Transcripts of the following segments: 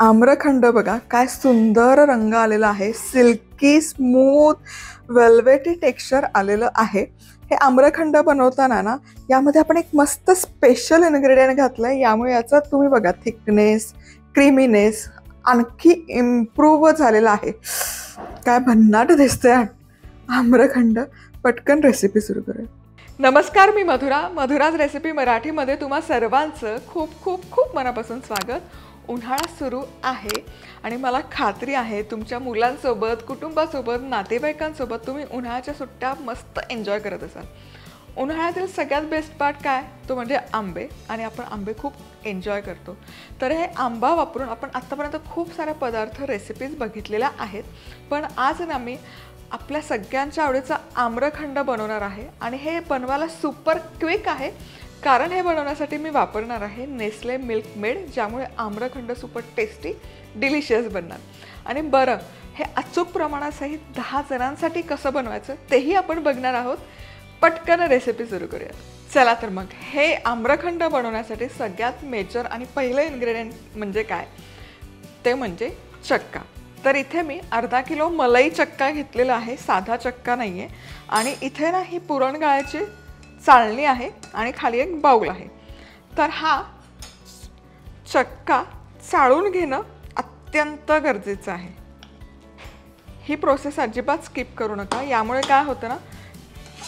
आम्रखंड बघा काय सुंदर रंग आलेला आहे, सिल्की स्मूथ वेल्वेटी टेक्स्चर आलेलं आहे। हे आम्रखंड बनवताना ना यामध्ये आपण एक मस्त स्पेशल इन्ग्रेडियंट घातलंय, यामुळे याचा तुम्ही बघा थिकनेस, क्रीमीनेस आणखी इम्प्रूव्ह झालेला आहे। काय भन्नाट दिसतंय आम्रखंड। पटकन रेसिपी सुरू करूया। नमस्कार, मी मधुराज रेसिपी मराठीमध्ये तुम्हा सर्वांचं खूप खूप खूप मनापासून स्वागत। उन्हाळा सुरू आहे आणि मला खात्री आहे तुमच्या मुलांसोबत, कुटुंबासोबत, नातेवाईकांसोबत तुम्ही उन्हाळ्याच्या सुट्ट्या मस्त एन्जॉय करत असाल। उन्हाळ्यातील सगळ्यात बेस्ट पार्ट काय तो म्हणजे आंबे, आणि आपण आंबे खूप एन्जॉय करतो। तर हे आंबा वापरून आपण आत्तापर्यंत खूप सारे पदार्थ रेसिपीज बघितलेल्या आहेत, पण आज ना मी आपल्या सगळ्यांच्या आवडीचा आम्रखंड बनवणार आहे। आणि हे बनवायला सुपर क्विक आहे, कारण हे बनवण्यासाठी मी वापरणार आहे नेस्ले मिल्क मेड, ज्यामुळे आम्रखंड सुपर टेस्टी डिलिशियस बनणार। आणि बरं, हे अचूक प्रमाणासहित 10 जणांसाठी कसं बनवायचं तेही आपण बघणार आहोत। पटकन रेसिपी सुरू करूया। चला तर मग, हे आम्रखंड बनवण्यासाठी सगळ्यात मेजर आणि पहिलं इन्ग्रेडियंट म्हणजे काय ते म्हणजे चक्का। तर इथे मी अर्धा किलो मलाई चक्का घेतलेला आहे, साधा चक्का नाहीये। आणि इथे ना ही पुरण गाळायची चाळणी आहे आणि खाली एक बाउल आहे। तर हा चक्का चाळून घेणं अत्यंत गरजेचं आहे। ही प्रोसेस अजिबात स्किप करू नका, यामुळे काय होतं ना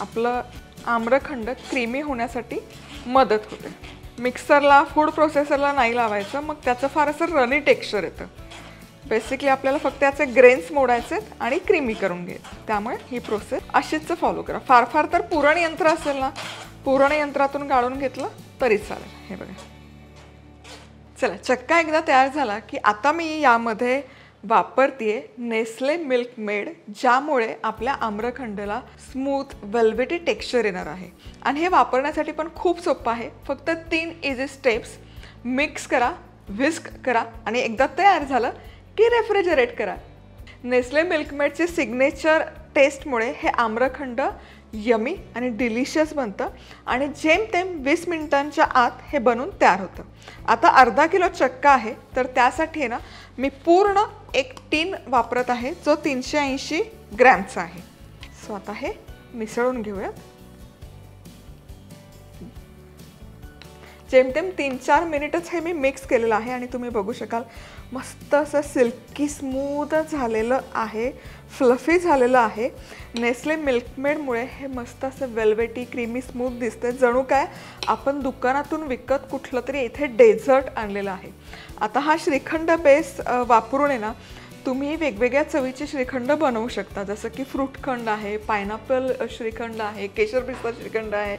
आपलं आम्रखंड क्रीमी होण्यासाठी मदत होते। मिक्सरला, फूड प्रोसेसरला नाही लावायचं, मग त्याचं फार असं रनी टेक्स्चर येतं। बेसिकली आपल्याला फक्त त्याचे ग्रेन्स मोडायचे आणि क्रीमी करून घ्यायचं। त्यामुळे ही प्रोसेस अशीच फॉलो करा। फार फार तर पुरण यंत्र असेल ना, पुरण यंत्रातून गाळून घेतलं तरी चालेल। हे बघा, चला चक्का एकदा तयार झाला की आता मी यामध्ये वापरतेय नेस्ले मिल्क मेड, ज्यामुळे आपल्या आम्रखंडला स्मूथ वेल्वेटी टेक्स्चर येणार आहे। आणि हे वापरण्यासाठी पण खूप सोपं आहे। फक्त 3 इझी स्टेप्स। मिक्स करा, व्हिस्क करा आणि एकदा तयार झालं की रेफ्रिजरेट करा। नेस्ले मिल्कमेडची सिग्नेचर टेस्टमुळे हे आम्रखंड यमी आणि डिलिशियस बनतं आणि जेमतेम 20 मिनिटांच्या आत हे बनून तयार होतं। आता अर्धा किलो चक्का आहे, तर त्यासाठी ना मी पूर्ण एक टीन वापरत आहे, जो 380 ग्रॅमचा आहे। सो आता हे मिसळून घेऊयात। जेमतेम 3-4 मिनिटच हे मी मिक्स केलेलं आहे आणि तुम्ही बघू शकाल मस्त असं सिल्की स्मूथ झालेलं आहे, फ्लफी झालेलं आहे। नेस्ले मिल्कमेडमुळे हे मस्त असं वेल्वेटी क्रीमी स्मूथ दिसतंय, जणू काय आपण दुकानातून विकत कुठलं तरी इथे डेझर्ट आणलेलं आहे। आता हा श्रीखंड बेस वापरून आहे ना तुम्ही वेगवेगळ्या चवीचे श्रीखंड बनवू शकता, जसं की फ्रूटखंड आहे, पायनॅपल श्रीखंड आहे, केशर पिस्ता श्रीखंड आहे।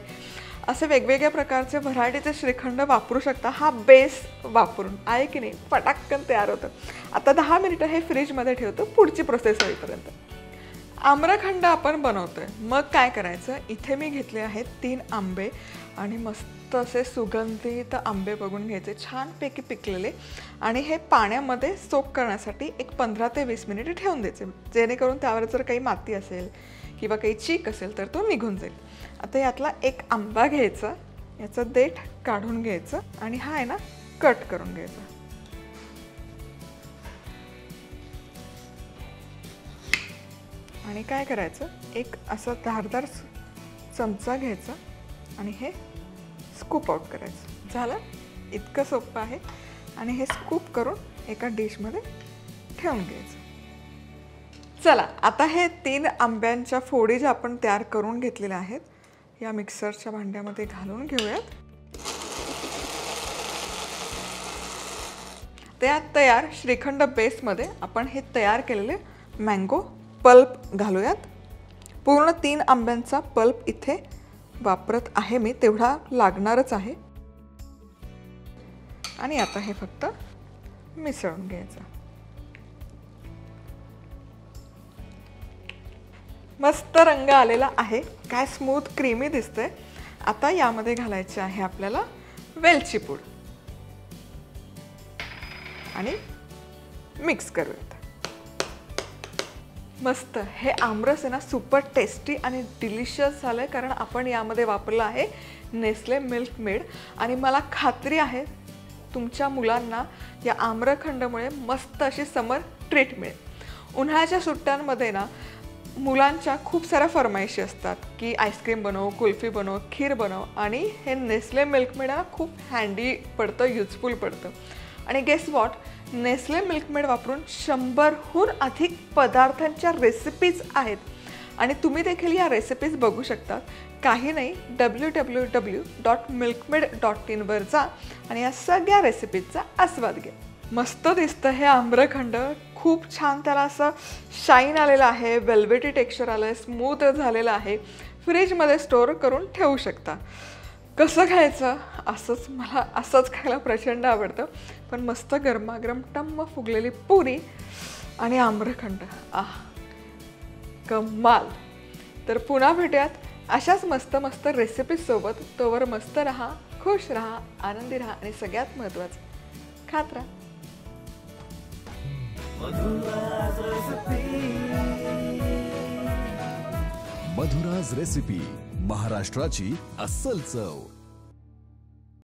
असे वेगवेगळ्या प्रकारचे व्हरायटीचे श्रीखंड वापरू शकता हा बेस वापरून, आहे की नाही। पटाक्कन तयार होतं। आता 10 मिनिटं हे फ्रीजमध्ये ठेवतो पुढची प्रोसेस होईपर्यंत। आम्रखंड आपण बनवतोय, मग काय करायचं, इथे मी घेतले आहेत 3 आंबे आणि मस्त असे सुगंधित आंबे बघून घ्यायचे, छानपैकी पिकलेले, आणि हे पाण्यामध्ये सोक करण्यासाठी एक 15 ते 20 मिनिटे ठेवून द्यायचे, जेणेकरून त्यावर जर काही माती असेल किंवा काही चीक असेल तर तो निघून जाईल। आता यातला एक आंबा घ्यायचा, याचं देठ काढून घ्यायचं आणि हा आहे ना कट करून घ्यायचा। आणि काय करायचं, एक असा धारदार चमचा घ्यायचा आणि हे स्कूप आउट करायचं। झालं, इतकं सोपं आहे। आणि हे स्कूप करून एका डिशमध्ये ठेवून घ्यायचं। चला आता हे 3 आंब्यांच्या फोडी ज्या आपण तयार करून घेतलेल्या आहेत या मिक्सरच्या भांड्यामध्ये घालून घेऊयात। त्यात तयार श्रीखंड बेसमध्ये आपण हे तयार केलेले मँगो पल्प घालूयात। पूर्ण 3 आंब्यांचा पल्प इथे वापरत आहे मी, तेवढा लागणारच आहे। आणि आता हे फक्त मिसळून घ्यायचं। मस्त रंग आलेला आहे, काय स्मूथ क्रीमी दिसतंय। आता यामध्ये घालायचे आहे आपल्याला वेलची पूड आणि मिक्स करूयात। मस्त हे आमरस आहे ना सुपर टेस्टी आणि डिलिशियस झालंय, कारण आपण यामध्ये वापरलं आहे नेस्ले मिल्क मेड। आणि मला खात्री आहे तुमच्या मुलांना या आम्रखंडमुळे मस्त अशी समर ट्रीट मिळेल. उन्हाळ्याच्या सुट्ट्यांमध्ये ना मुलांच्या खूप साऱ्या फरमाईशी असतात की आईस्क्रीम बनव, कुल्फी बनव, खीर बनव, आणि हे नेस्ले मिल्कमेड खूप हँडी पडतं, युजफुल पडतं. आणि गेस वॉट, नेस्ले मिल्कमेड वापरून 100हून अधिक पदार्थांच्या रेसिपीज आहेत आणि तुम्ही देखील या रेसिपीज बघू शकता. काही नाही, www.milkmaid.in वर जा आणि या सगळ्या रेसिपीजचा आस्वाद घ्या. मस्त दिसतं हे आम्रखंड, खूप छान त्याला असं शाईन आलेलं आहे, वेल्वेटी टेक्स्चर आलं आहे, स्मूथ झालेलं आहे. फ्रीजमध्ये स्टोअर करून ठेवू शकता. कसं खायचं? असंच, मला असंच खायला प्रचंड आवडतं. पण मस्त गरमागरम टम्म फुगलेली पुरी आणि आम्रखंड, कमाल. तर पुन्हा भेटूयात अशाच मस्त मस्त रेसिपीजसोबत. तोवर मस्त राहा, खुश राहा, आनंदी राहा आणि सगळ्यात महत्त्वाचं खात राहा. मधुराज रेसिपी, महाराष्ट्राची अस्सल चव.